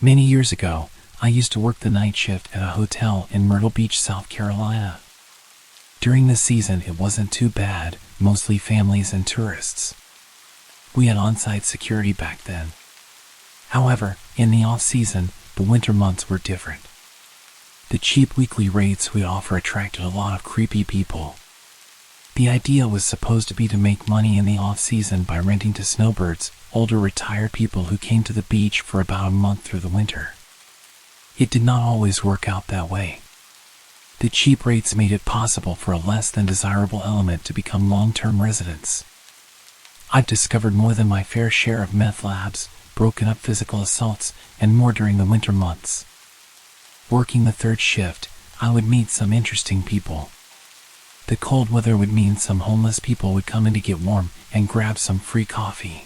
Many years ago, I used to work the night shift at a hotel in Myrtle Beach, South Carolina. During the season, it wasn't too bad, mostly families and tourists. We had on-site security back then. However, in the off-season, the winter months were different. The cheap weekly rates we offer attracted a lot of creepy people. The idea was supposed to be to make money in the off-season by renting to snowbirds, older retired people who came to the beach for about a month through the winter. It did not always work out that way. The cheap rates made it possible for a less than desirable element to become long-term residents. I've discovered more than my fair share of meth labs, broken up physical assaults, and more during the winter months. Working the third shift, I would meet some interesting people. The cold weather would mean some homeless people would come in to get warm and grab some free coffee.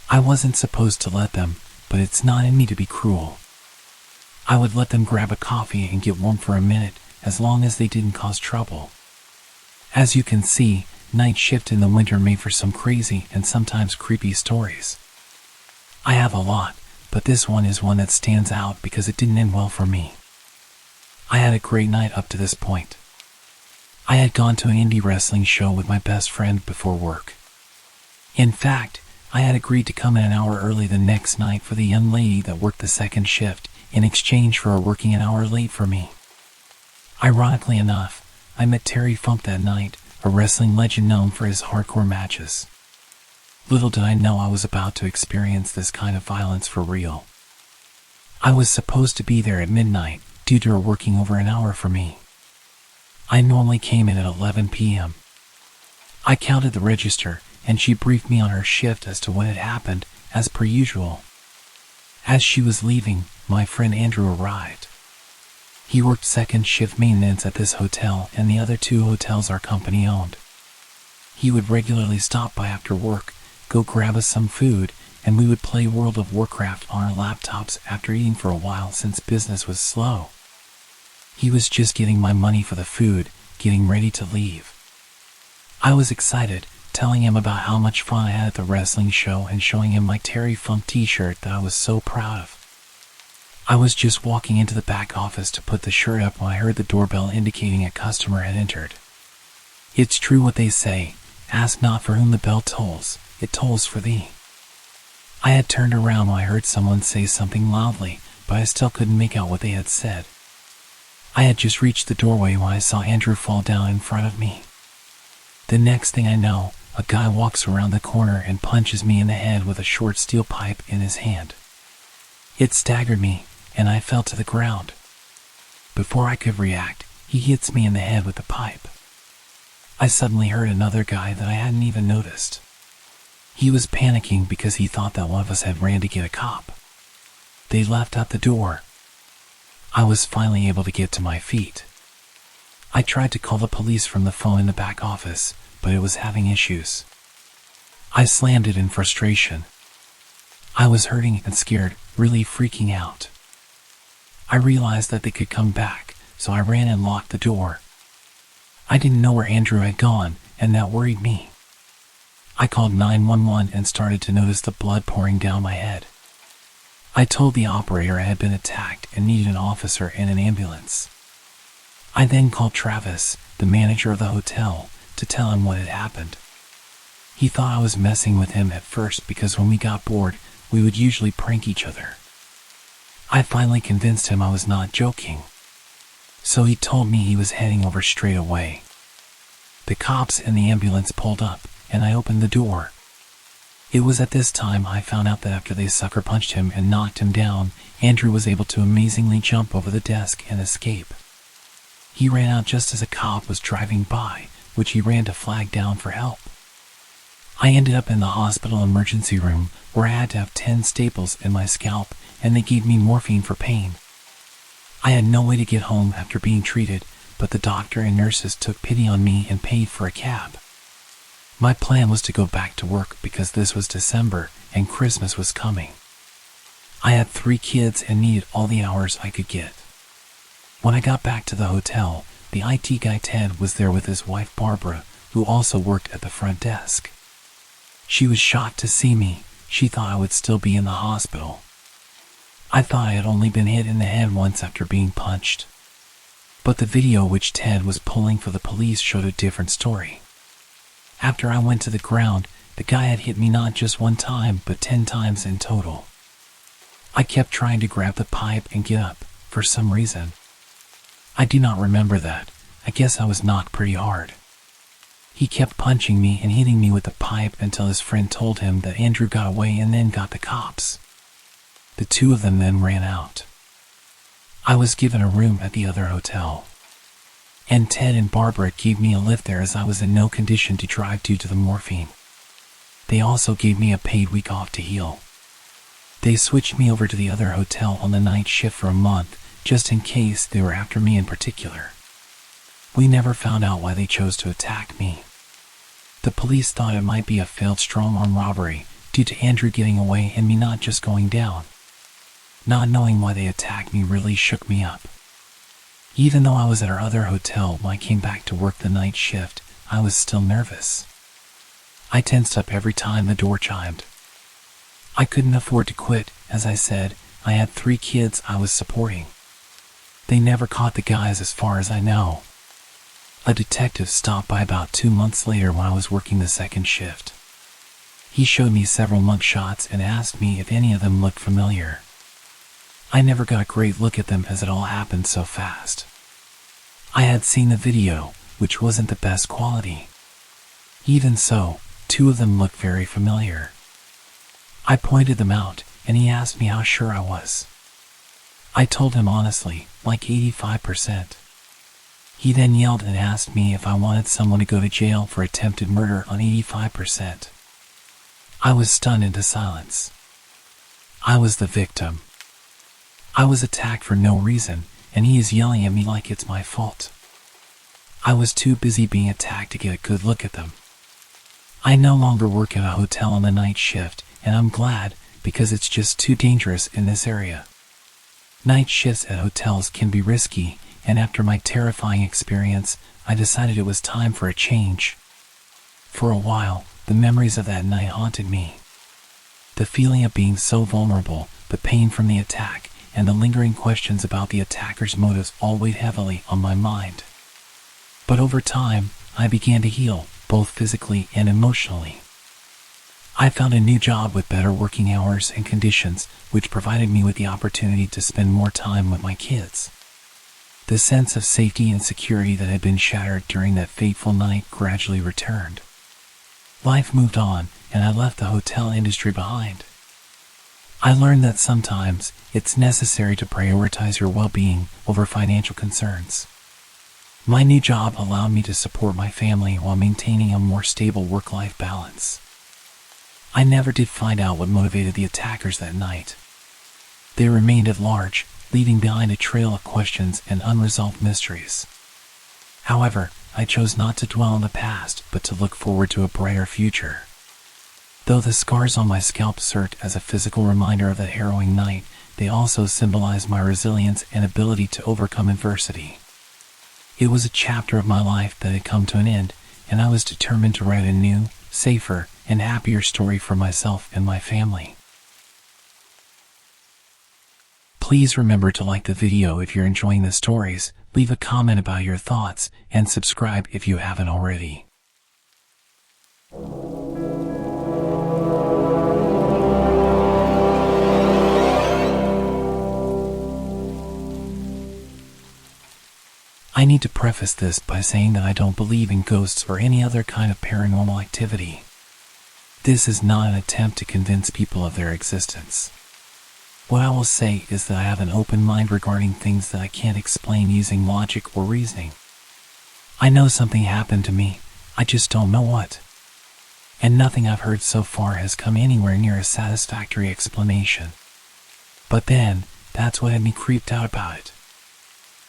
I wasn't supposed to let them, but it's not in me to be cruel. I would let them grab a coffee and get warm for a minute, as long as they didn't cause trouble. As you can see, night shift in the winter made for some crazy and sometimes creepy stories. I have a lot, but this one is one that stands out because it didn't end well for me. I had a great night up to this point. I had gone to an indie wrestling show with my best friend before work. In fact, I had agreed to come in an hour early the next night for the young lady that worked the second shift, in exchange for her working an hour late for me. Ironically enough, I met Terry Funk that night, a wrestling legend known for his hardcore matches. Little did I know I was about to experience this kind of violence for real. I was supposed to be there at midnight, due to her working over an hour for me. I normally came in at 11 p.m. I counted the register, and she briefed me on her shift as to what had happened, as per usual. As she was leaving, my friend Andrew arrived. He worked second shift maintenance at this hotel and the other two hotels our company owned. He would regularly stop by after work, go grab us some food, and we would play World of Warcraft on our laptops after eating for a while since business was slow. He was just getting my money for the food, getting ready to leave. I was excited, telling him about how much fun I had at the wrestling show and showing him my Terry Funk t-shirt that I was so proud of. I was just walking into the back office to put the shirt up when I heard the doorbell indicating a customer had entered. It's true what they say, ask not for whom the bell tolls, it tolls for thee. I had turned around when I heard someone say something loudly, but I still couldn't make out what they had said. I had just reached the doorway when I saw Andrew fall down in front of me. The next thing I know, a guy walks around the corner and punches me in the head with a short steel pipe in his hand. It staggered me, and I fell to the ground. Before I could react, he hits me in the head with the pipe. I suddenly heard another guy that I hadn't even noticed. He was panicking because he thought that one of us had ran to get a cop. They left out the door. I was finally able to get to my feet. I tried to call the police from the phone in the back office, but it was having issues. I slammed it in frustration. I was hurting and scared, really freaking out. I realized that they could come back, so I ran and locked the door. I didn't know where Andrew had gone, and that worried me. I called 911 and started to notice the blood pouring down my head. I told the operator I had been attacked and needed an officer and an ambulance. I then called Travis, the manager of the hotel, to tell him what had happened. He thought I was messing with him at first because when we got bored, we would usually prank each other. I finally convinced him I was not joking. So he told me he was heading over straight away. The cops and the ambulance pulled up, and I opened the door. It was at this time I found out that after they sucker punched him and knocked him down, Andrew was able to amazingly jump over the desk and escape. He ran out just as a cop was driving by, which he ran to flag down for help. I ended up in the hospital emergency room where I had to have 10 staples in my scalp, and they gave me morphine for pain. I had no way to get home after being treated, but the doctor and nurses took pity on me and paid for a cab. My plan was to go back to work because this was December and Christmas was coming. I had 3 kids and needed all the hours I could get. When I got back to the hotel, the IT guy Ted was there with his wife Barbara, who also worked at the front desk. She was shocked to see me. She thought I would still be in the hospital. I thought I had only been hit in the head once after being punched. But the video which Ted was pulling for the police showed a different story. After I went to the ground, the guy had hit me not just one time, but 10 times in total. I kept trying to grab the pipe and get up, for some reason. I do not remember that. I guess I was knocked pretty hard. He kept punching me and hitting me with the pipe until his friend told him that Andrew got away and then got the cops. The two of them then ran out. I was given a room at the other hotel. And Ted and Barbara gave me a lift there as I was in no condition to drive due to the morphine. They also gave me a paid week off to heal. They switched me over to the other hotel on the night shift for a month, just in case they were after me in particular. We never found out why they chose to attack me. The police thought it might be a failed strong-arm robbery due to Andrew getting away and me not just going down. Not knowing why they attacked me really shook me up. Even though I was at our other hotel when I came back to work the night shift, I was still nervous. I tensed up every time the door chimed. I couldn't afford to quit. As I said, I had 3 kids I was supporting. They never caught the guys as far as I know. A detective stopped by about 2 months later when I was working the second shift. He showed me several mug shots and asked me if any of them looked familiar. I never got a great look at them as it all happened so fast. I had seen the video, which wasn't the best quality. Even so, 2 of them looked very familiar. I pointed them out, and he asked me how sure I was. I told him honestly, like 85%. He then yelled and asked me if I wanted someone to go to jail for attempted murder on 85%. I was stunned into silence. I was the victim. I was attacked for no reason, and he is yelling at me like it's my fault. I was too busy being attacked to get a good look at them. I no longer work at a hotel on the night shift, and I'm glad, because it's just too dangerous in this area. Night shifts at hotels can be risky, and after my terrifying experience, I decided it was time for a change. For a while, the memories of that night haunted me. The feeling of being so vulnerable, the pain from the attack, and the lingering questions about the attacker's motives all weighed heavily on my mind. But over time, I began to heal, both physically and emotionally. I found a new job with better working hours and conditions, which provided me with the opportunity to spend more time with my kids. The sense of safety and security that had been shattered during that fateful night gradually returned. Life moved on, and I left the hotel industry behind. I learned that sometimes it's necessary to prioritize your well-being over financial concerns. My new job allowed me to support my family while maintaining a more stable work-life balance. I never did find out what motivated the attackers that night. They remained at large, leaving behind a trail of questions and unresolved mysteries. However, I chose not to dwell on the past, but to look forward to a brighter future. Though the scars on my scalp served as a physical reminder of that harrowing night, they also symbolized my resilience and ability to overcome adversity. It was a chapter of my life that had come to an end, and I was determined to write a new, safer, and happier story for myself and my family. Please remember to like the video if you're enjoying the stories, leave a comment about your thoughts, and subscribe if you haven't already. I need to preface this by saying that I don't believe in ghosts or any other kind of paranormal activity. This is not an attempt to convince people of their existence. What I will say is that I have an open mind regarding things that I can't explain using logic or reasoning. I know something happened to me, I just don't know what. And nothing I've heard so far has come anywhere near a satisfactory explanation. But then, that's what had me creeped out about it.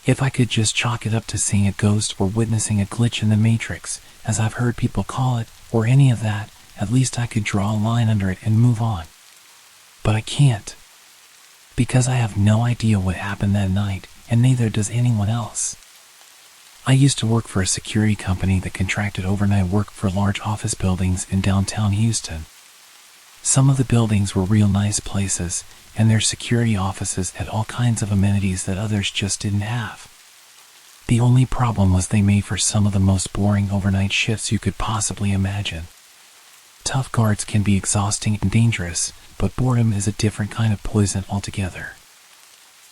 If I could just chalk it up to seeing a ghost or witnessing a glitch in the matrix, as I've heard people call it, or any of that, at least I could draw a line under it and move on. But I can't. Because I have no idea what happened that night, and neither does anyone else. I used to work for a security company that contracted overnight work for large office buildings in downtown Houston. Some of the buildings were real nice places, and their security offices had all kinds of amenities that others just didn't have. The only problem was they made for some of the most boring overnight shifts you could possibly imagine. Tough guards can be exhausting and dangerous, but boredom is a different kind of poison altogether.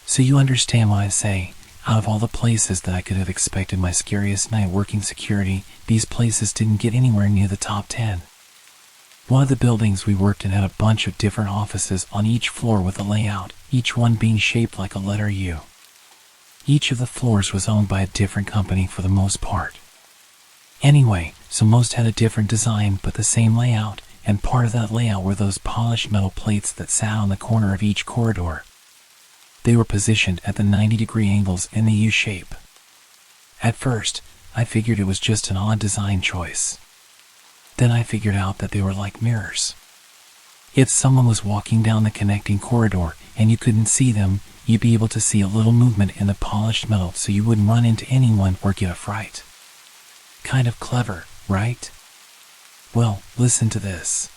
So you understand what I say, out of all the places that I could have expected my scariest night working security, these places didn't get anywhere near the top 10. One of the buildings we worked in had a bunch of different offices on each floor with a layout, each one being shaped like a letter U. Each of the floors was owned by a different company for the most part. Anyway, so most had a different design but the same layout, and part of that layout were those polished metal plates that sat on the corner of each corridor. They were positioned at the 90-degree angles in the U shape. At first, I figured it was just an odd design choice. Then I figured out that they were like mirrors. If someone was walking down the connecting corridor and you couldn't see them, you'd be able to see a little movement in the polished metal so you wouldn't run into anyone or get a fright. Kind of clever, right? Well, listen to this.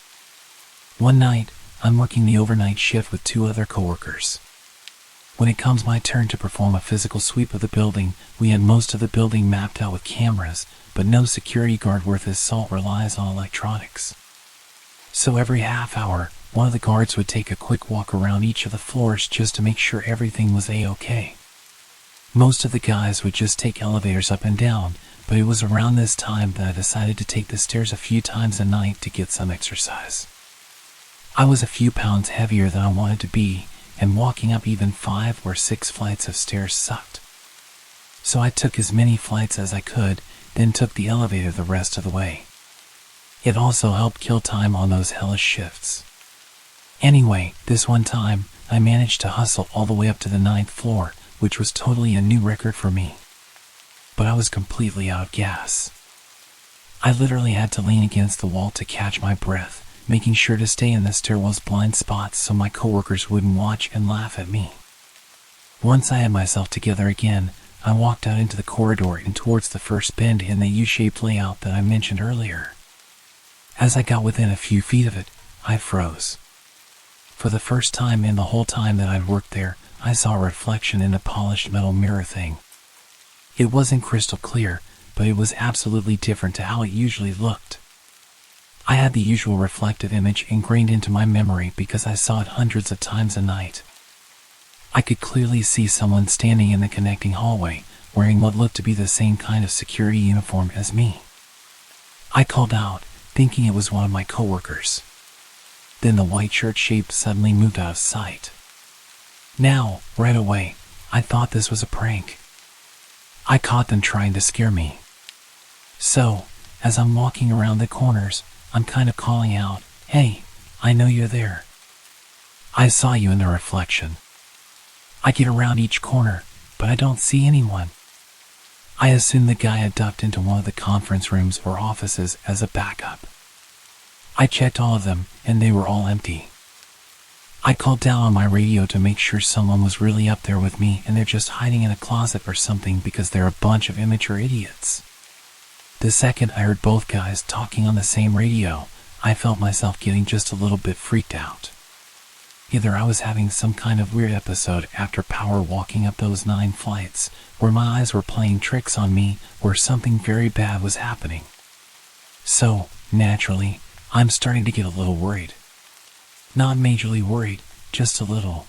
One night, I'm working the overnight shift with 2 other coworkers. When it comes my turn to perform a physical sweep of the building, we had most of the building mapped out with cameras, but no security guard worth his salt relies on electronics. So every half hour, one of the guards would take a quick walk around each of the floors just to make sure everything was A-okay. Most of the guys would just take elevators up and down, but it was around this time that I decided to take the stairs a few times a night to get some exercise. I was a few pounds heavier than I wanted to be, and walking up even 5 or 6 flights of stairs sucked. So I took as many flights as I could, then took the elevator the rest of the way. It also helped kill time on those hellish shifts. Anyway, this one time, I managed to hustle all the way up to the 9th floor, which was totally a new record for me. But I was completely out of gas. I literally had to lean against the wall to catch my breath, making sure to stay in the stairwell's blind spots so my coworkers wouldn't watch and laugh at me. Once I had myself together again, I walked out into the corridor and towards the first bend in the U-shaped layout that I mentioned earlier. As I got within a few feet of it, I froze. For the first time in the whole time that I'd worked there, I saw a reflection in the polished metal mirror thing. It wasn't crystal clear, but it was absolutely different to how it usually looked. I had the usual reflective image ingrained into my memory because I saw it hundreds of times a night. I could clearly see someone standing in the connecting hallway, wearing what looked to be the same kind of security uniform as me. I called out, thinking it was one of my coworkers. Then the white shirt shape suddenly moved out of sight. Now, right away, I thought this was a prank. I caught them trying to scare me. So, as I'm walking around the corners, I'm kind of calling out, "Hey, I know you're there. I saw you in the reflection." I get around each corner, but I don't see anyone. I assume the guy had ducked into one of the conference rooms or offices as a backup. I checked all of them, and they were all empty. I called down on my radio to make sure someone was really up there with me and they're just hiding in a closet or something because they're a bunch of immature idiots. The second I heard both guys talking on the same radio, I felt myself getting just a little bit freaked out. Either I was having some kind of weird episode after power walking up those 9 flights, where my eyes were playing tricks on me, or something very bad was happening. So, naturally, I'm starting to get a little worried. Not majorly worried, just a little.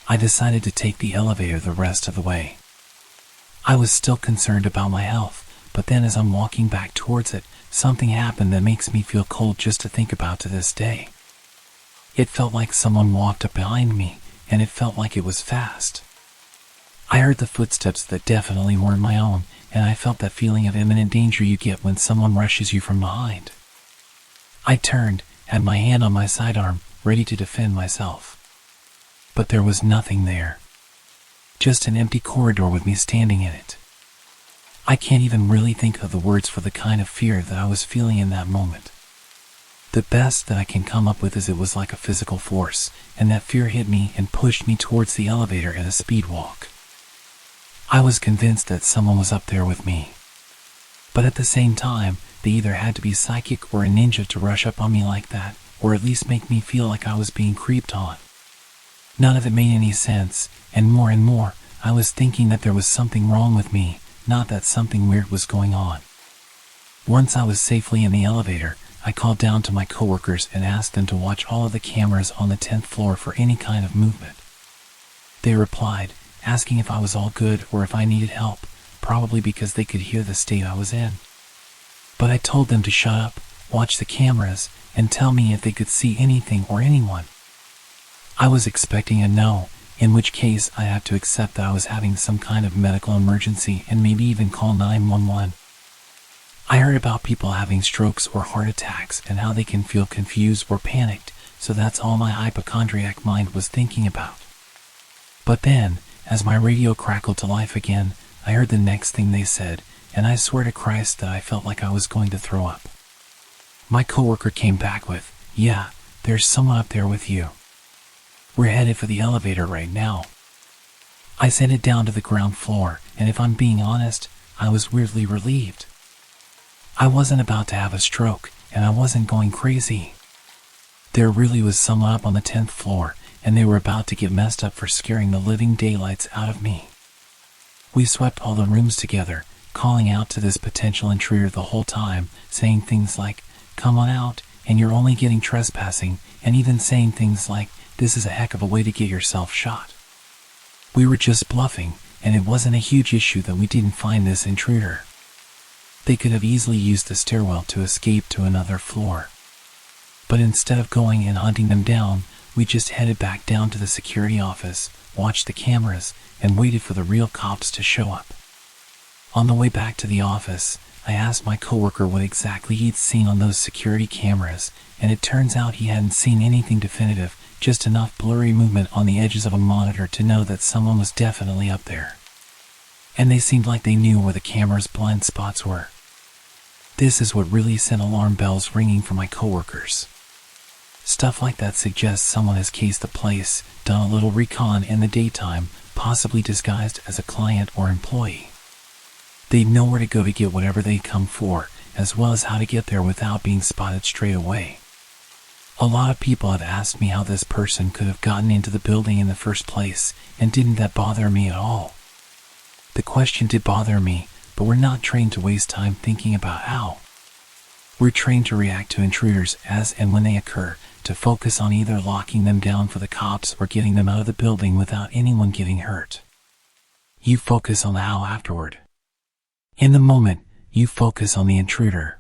I decided to take the elevator the rest of the way. I was still concerned about my health, but then as I'm walking back towards it, something happened that makes me feel cold just to think about to this day. It felt like someone walked up behind me, and it felt like it was fast. I heard the footsteps that definitely weren't my own, and I felt that feeling of imminent danger you get when someone rushes you from behind. I turned, had my hand on my sidearm, ready to defend myself. But there was nothing there. Just an empty corridor with me standing in it. I can't even really think of the words for the kind of fear that I was feeling in that moment. The best that I can come up with is it was like a physical force, and that fear hit me and pushed me towards the elevator at a speed walk. I was convinced that someone was up there with me. But at the same time, they either had to be psychic or a ninja to rush up on me like that, or at least make me feel like I was being creeped on. None of it made any sense, and more, I was thinking that there was something wrong with me, not that something weird was going on. Once I was safely in the elevator, I called down to my coworkers and asked them to watch all of the cameras on the 10th floor for any kind of movement. They replied, asking if I was all good or if I needed help, probably because they could hear the state I was in. But I told them to shut up, watch the cameras, and tell me if they could see anything or anyone. I was expecting a no, in which case I had to accept that I was having some kind of medical emergency and maybe even call 911. I heard about people having strokes or heart attacks and how they can feel confused or panicked, so that's all my hypochondriac mind was thinking about. But then, as my radio crackled to life again, I heard the next thing they said, and I swear to Christ that I felt like I was going to throw up. My coworker came back with, "Yeah, there's someone up there with you. We're headed for the elevator right now." I sent it down to the ground floor, and if I'm being honest, I was weirdly relieved. I wasn't about to have a stroke, and I wasn't going crazy. There really was someone up on the 10th floor, and they were about to get messed up for scaring the living daylights out of me. We swept all the rooms together, calling out to this potential intruder the whole time, saying things like, "Come on out, and you're only getting trespassing," and even saying things like, "This is a heck of a way to get yourself shot." We were just bluffing, and it wasn't a huge issue that we didn't find this intruder. They could have easily used the stairwell to escape to another floor. But instead of going and hunting them down, we just headed back down to the security office, watched the cameras, and waited for the real cops to show up. On the way back to the office, I asked my coworker what exactly he'd seen on those security cameras, and it turns out he hadn't seen anything definitive, just enough blurry movement on the edges of a monitor to know that someone was definitely up there. And they seemed like they knew where the camera's blind spots were. This is what really sent alarm bells ringing for my coworkers. Stuff like that suggests someone has cased the place, done a little recon in the daytime, possibly disguised as a client or employee. They'd know where to go to get whatever they'd come for, as well as how to get there without being spotted straight away. A lot of people have asked me how this person could have gotten into the building in the first place, and didn't that bother me at all? The question did bother me, but we're not trained to waste time thinking about how. We're trained to react to intruders as and when they occur, to focus on either locking them down for the cops or getting them out of the building without anyone getting hurt. You focus on the how afterward. In the moment, you focus on the intruder.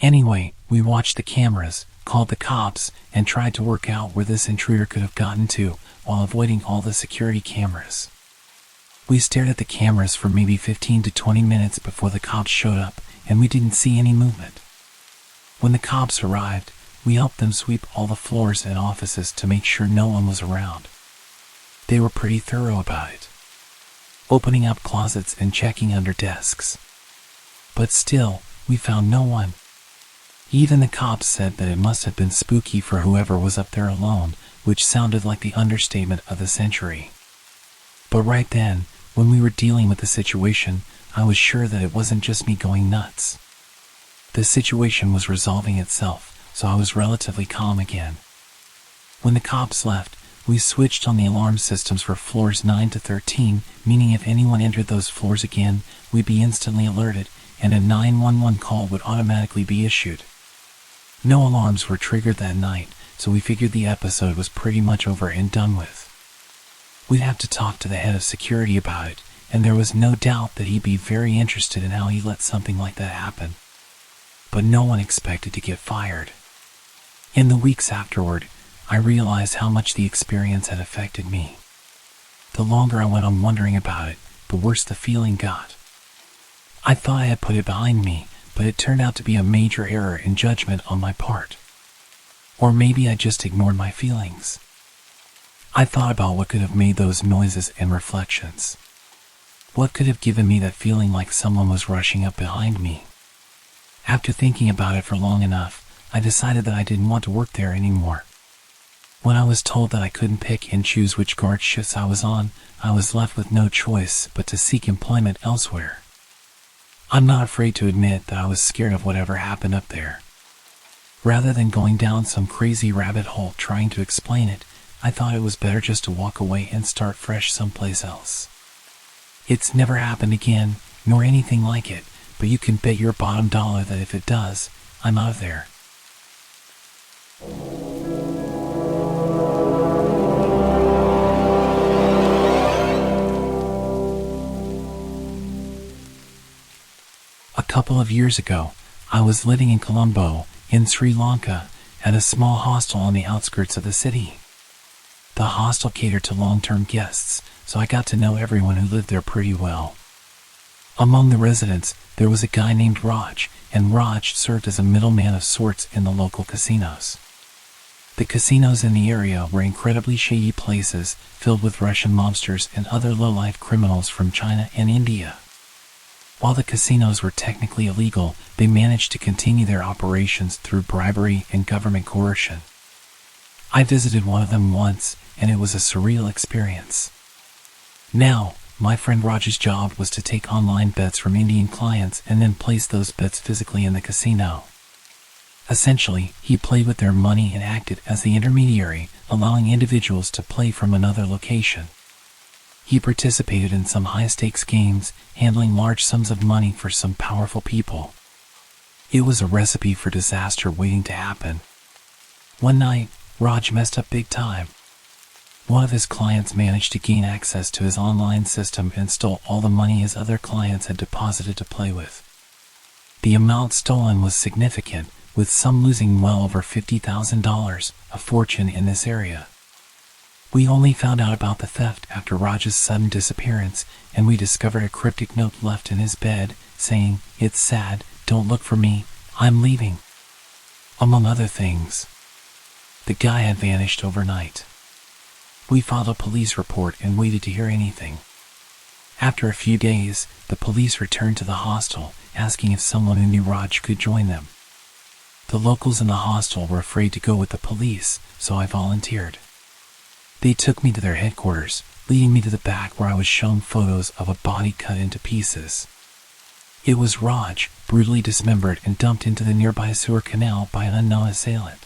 Anyway, we watched the cameras, called the cops, and tried to work out where this intruder could have gotten to while avoiding all the security cameras. We stared at the cameras for maybe 15 to 20 minutes before the cops showed up, and we didn't see any movement. When the cops arrived, we helped them sweep all the floors and offices to make sure no one was around. They were pretty thorough about it, opening up closets and checking under desks. But still, we found no one. Even the cops said that it must have been spooky for whoever was up there alone, which sounded like the understatement of the century. But right then, when we were dealing with the situation, I was sure that it wasn't just me going nuts. The situation was resolving itself, so I was relatively calm again. When the cops left, we switched on the alarm systems for floors 9 to 13, meaning if anyone entered those floors again, we'd be instantly alerted, and a 911 call would automatically be issued. No alarms were triggered that night, so we figured the episode was pretty much over and done with. We'd have to talk to the head of security about it, and there was no doubt that he'd be very interested in how he let something like that happen. But no one expected to get fired. In the weeks afterward, I realized how much the experience had affected me. The longer I went on wondering about it, the worse the feeling got. I thought I had put it behind me, but it turned out to be a major error in judgment on my part. Or maybe I just ignored my feelings. I thought about what could have made those noises and reflections. What could have given me that feeling like someone was rushing up behind me? After thinking about it for long enough, I decided that I didn't want to work there anymore. When I was told that I couldn't pick and choose which guard shifts I was on, I was left with no choice but to seek employment elsewhere. I'm not afraid to admit that I was scared of whatever happened up there. Rather than going down some crazy rabbit hole trying to explain it, I thought it was better just to walk away and start fresh someplace else. It's never happened again, nor anything like it, but you can bet your bottom dollar that if it does, I'm out of there. A couple of years ago, I was living in Colombo, in Sri Lanka, at a small hostel on the outskirts of the city. The hostel catered to long-term guests, so I got to know everyone who lived there pretty well. Among the residents, there was a guy named Raj, and Raj served as a middleman of sorts in the local casinos. The casinos in the area were incredibly shady places, filled with Russian mobsters and other low-life criminals from China and India. While the casinos were technically illegal, they managed to continue their operations through bribery and government coercion. I visited one of them once, and it was a surreal experience. Now, my friend Raj's job was to take online bets from Indian clients and then place those bets physically in the casino. Essentially, he played with their money and acted as the intermediary, allowing individuals to play from another location. He participated in some high-stakes games, handling large sums of money for some powerful people. It was a recipe for disaster waiting to happen. One night, Raj messed up big time. One of his clients managed to gain access to his online system and stole all the money his other clients had deposited to play with. The amount stolen was significant, with some losing well over $50,000, a fortune in this area. We only found out about the theft after Raj's sudden disappearance, and we discovered a cryptic note left in his bed, saying, "It's sad, don't look for me, I'm leaving." Among other things. The guy had vanished overnight. We filed a police report and waited to hear anything. After a few days, the police returned to the hostel, asking if someone who knew Raj could join them. The locals in the hostel were afraid to go with the police, so I volunteered. They took me to their headquarters, leading me to the back where I was shown photos of a body cut into pieces. It was Raj, brutally dismembered and dumped into the nearby sewer canal by an unknown assailant.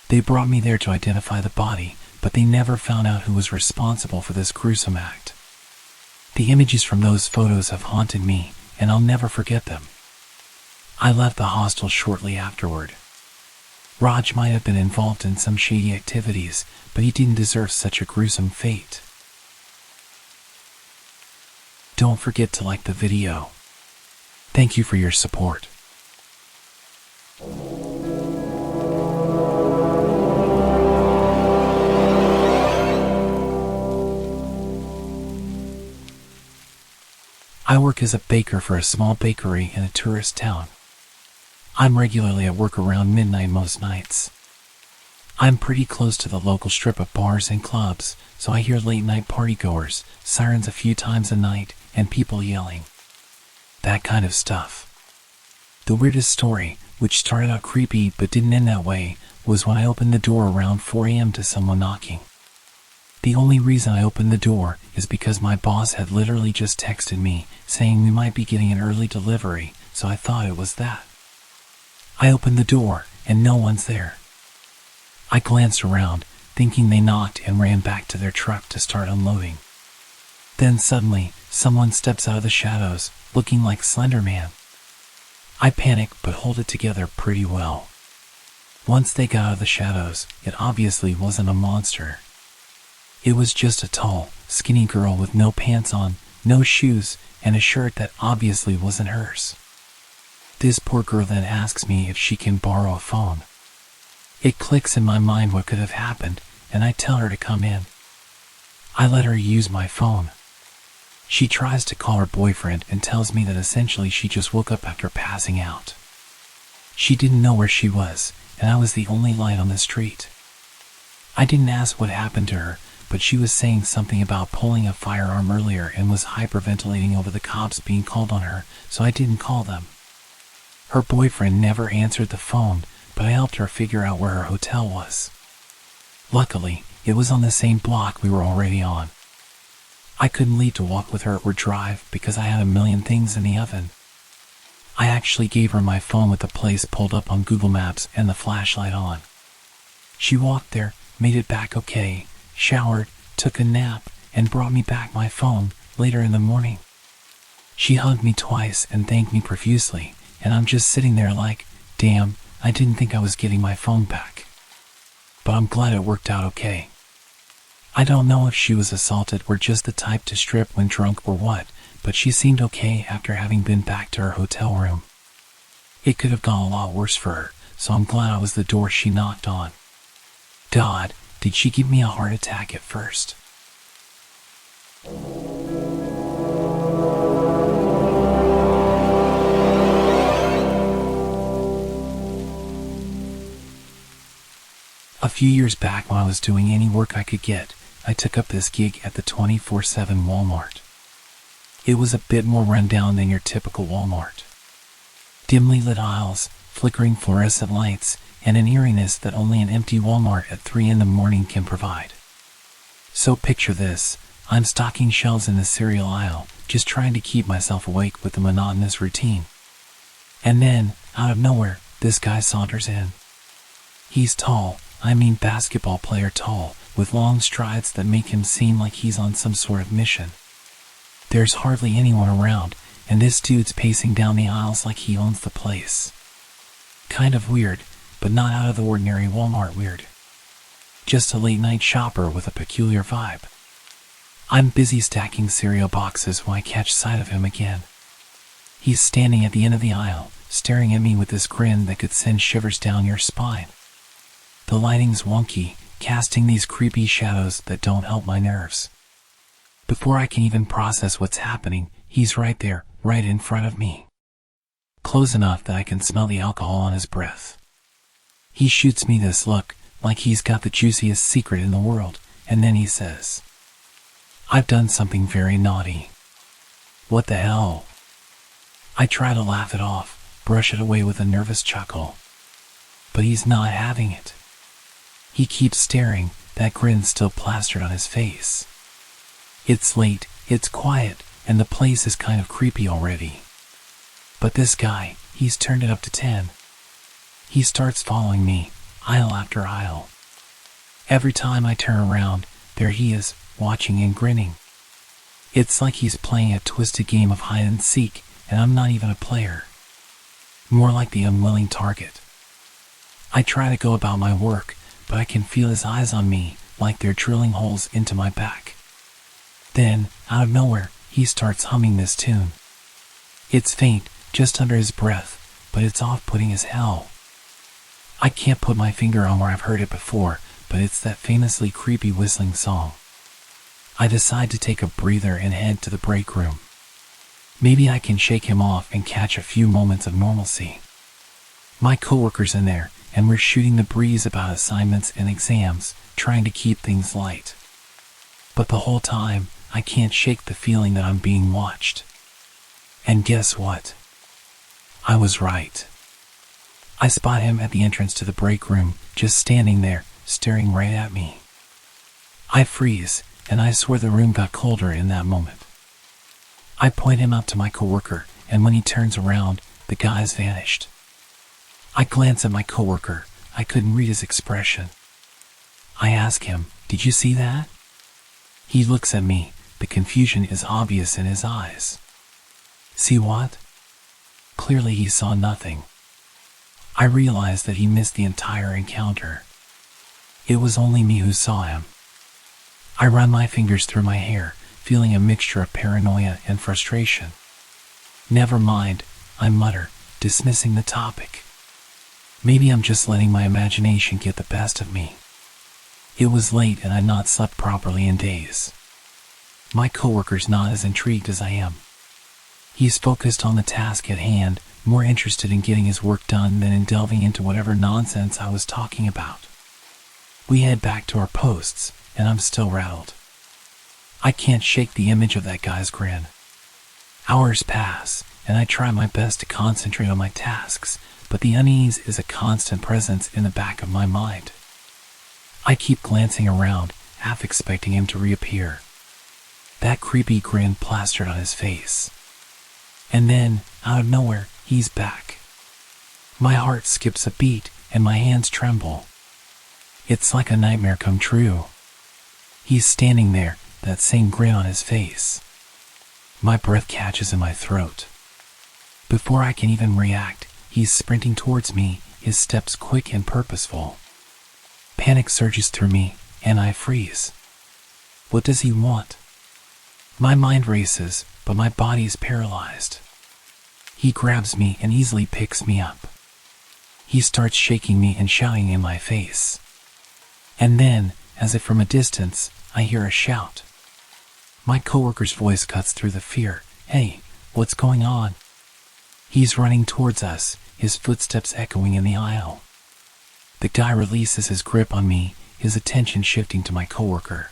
They brought me there to identify the body, but they never found out who was responsible for this gruesome act. The images from those photos have haunted me, and I'll never forget them. I left the hostel shortly afterward. Raj might have been involved in some shady activities, but he didn't deserve such a gruesome fate. Don't forget to like the video. Thank you for your support. I work as a baker for a small bakery in a tourist town. I'm regularly at work around midnight most nights. I'm pretty close to the local strip of bars and clubs, so I hear late-night partygoers, sirens a few times a night, and people yelling. That kind of stuff. The weirdest story, which started out creepy but didn't end that way, was when I opened the door around 4 a.m. to someone knocking. The only reason I opened the door is because my boss had literally just texted me, saying we might be getting an early delivery, so I thought it was that. I opened the door, and no one's there. I glanced around, thinking they knocked, and ran back to their truck to start unloading. Then suddenly, someone steps out of the shadows, looking like Slender Man. I panic but hold it together pretty well. Once they got out of the shadows, it obviously wasn't a monster. It was just a tall, skinny girl with no pants on, no shoes, and a shirt that obviously wasn't hers. This poor girl then asks me if she can borrow a phone. It clicks in my mind what could have happened, and I tell her to come in. I let her use my phone. She tries to call her boyfriend and tells me that essentially she just woke up after passing out. She didn't know where she was, and I was the only light on the street. I didn't ask what happened to her, but she was saying something about pulling a firearm earlier and was hyperventilating over the cops being called on her, so I didn't call them. Her boyfriend never answered the phone, but I helped her figure out where her hotel was. Luckily, it was on the same block we were already on. I couldn't leave to walk with her or drive because I had a million things in the oven. I actually gave her my phone with the place pulled up on Google Maps and the flashlight on. She walked there, made it back okay, showered, took a nap, and brought me back my phone later in the morning. She hugged me twice and thanked me profusely, and I'm just sitting there like, damn, I didn't think I was getting my phone back. But I'm glad it worked out okay. I don't know if she was assaulted or just the type to strip when drunk or what, but she seemed okay after having been back to her hotel room. It could have gone a lot worse for her, so I'm glad I was the door she knocked on. God, did she give me a heart attack at first? A few years back, when I was doing any work I could get, I took up this gig at the 24/7 Walmart. It was a bit more rundown than your typical Walmart. Dimly lit aisles, flickering fluorescent lights, and an eeriness that only an empty Walmart at 3 a.m. can provide. So picture this, I'm stocking shelves in the cereal aisle, just trying to keep myself awake with the monotonous routine. And then, out of nowhere, this guy saunters in. He's tall, I mean basketball player tall, with long strides that make him seem like he's on some sort of mission. There's hardly anyone around, and this dude's pacing down the aisles like he owns the place. Kind of weird, but not out of the ordinary Walmart weird. Just a late-night shopper with a peculiar vibe. I'm busy stacking cereal boxes when I catch sight of him again. He's standing at the end of the aisle, staring at me with this grin that could send shivers down your spine. The lighting's wonky, casting these creepy shadows that don't help my nerves. Before I can even process what's happening, he's right there, right in front of me. Close enough that I can smell the alcohol on his breath. He shoots me this look, like he's got the juiciest secret in the world, and then he says, "I've done something very naughty." What the hell? I try to laugh it off, brush it away with a nervous chuckle. But he's not having it. He keeps staring, that grin still plastered on his face. It's late, it's quiet, and the place is kind of creepy already. But this guy, he's turned it up to 10. He starts following me, aisle after aisle. Every time I turn around, there he is, watching and grinning. It's like he's playing a twisted game of hide and seek, and I'm not even a player. More like the unwilling target. I try to go about my work, but I can feel his eyes on me, like they're drilling holes into my back. Then, out of nowhere, he starts humming this tune. It's faint, just under his breath, but it's off-putting as hell. I can't put my finger on where I've heard it before, but it's that famously creepy whistling song. I decide to take a breather and head to the break room. Maybe I can shake him off and catch a few moments of normalcy. My coworker's in there, and we're shooting the breeze about assignments and exams, trying to keep things light. But the whole time, I can't shake the feeling that I'm being watched. And guess what? I was right. I spot him at the entrance to the break room, just standing there, staring right at me. I freeze, and I swear the room got colder in that moment. I point him out to my coworker, and when he turns around, the guy's vanished. I glance at my coworker. I couldn't read his expression. I ask him, "Did you see that?" He looks at me. The confusion is obvious in his eyes. See what? Clearly he saw nothing. I realize that he missed the entire encounter. It was only me who saw him. I run my fingers through my hair, feeling a mixture of paranoia and frustration. "Never mind," I mutter, dismissing the topic. Maybe I'm just letting my imagination get the best of me. It was late and I'd not slept properly in days. My coworker's not as intrigued as I am. He's focused on the task at hand, more interested in getting his work done than in delving into whatever nonsense I was talking about. We head back to our posts, and I'm still rattled. I can't shake the image of that guy's grin. Hours pass, and I try my best to concentrate on my tasks, but the unease is a constant presence in the back of my mind. I keep glancing around, half expecting him to reappear. That creepy grin plastered on his face. And then, out of nowhere, he's back. My heart skips a beat, and my hands tremble. It's like a nightmare come true. He's standing there, that same grin on his face. My breath catches in my throat. Before I can even react, he's sprinting towards me, his steps quick and purposeful. Panic surges through me, and I freeze. What does he want? My mind races, but my body is paralyzed. He grabs me and easily picks me up. He starts shaking me and shouting in my face. And then, as if from a distance, I hear a shout. My coworker's voice cuts through the fear. Hey, what's going on? He's running towards us, his footsteps echoing in the aisle. The guy releases his grip on me, his attention shifting to my coworker.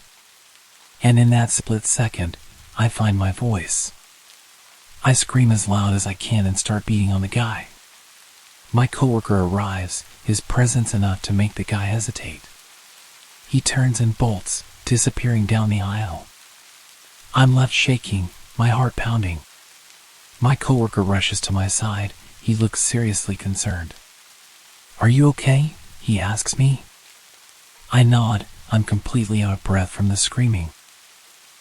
And in that split second, I find my voice. I scream as loud as I can and start beating on the guy. My coworker arrives, his presence enough to make the guy hesitate. He turns and bolts, disappearing down the aisle. I'm left shaking, my heart pounding. My coworker rushes to my side, he looks seriously concerned. Are you okay? He asks me. I nod, I'm completely out of breath from the screaming.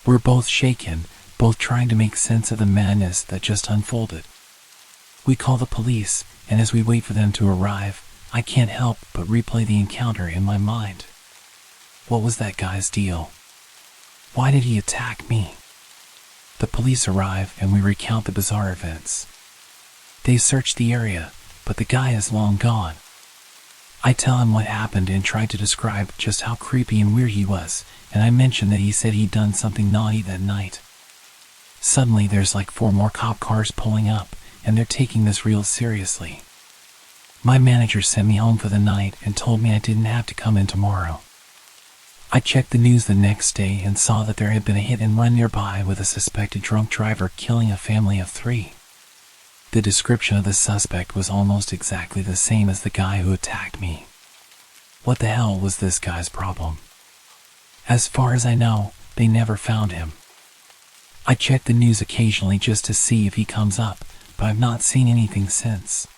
We're both shaken, both trying to make sense of the madness that just unfolded. We call the police, and as we wait for them to arrive, I can't help but replay the encounter in my mind. What was that guy's deal? Why did he attack me? The police arrive and we recount the bizarre events. They search the area, but the guy is long gone. I tell him what happened and try to describe just how creepy and weird he was, and I mention that he said he'd done something naughty that night. Suddenly there's like 4 more cop cars pulling up, and they're taking this real seriously. My manager sent me home for the night and told me I didn't have to come in tomorrow. I checked the news the next day and saw that there had been a hit and run nearby with a suspected drunk driver killing a family of 3. The description of the suspect was almost exactly the same as the guy who attacked me. What the hell was this guy's problem? As far as I know, they never found him. I check the news occasionally just to see if he comes up, but I've not seen anything since.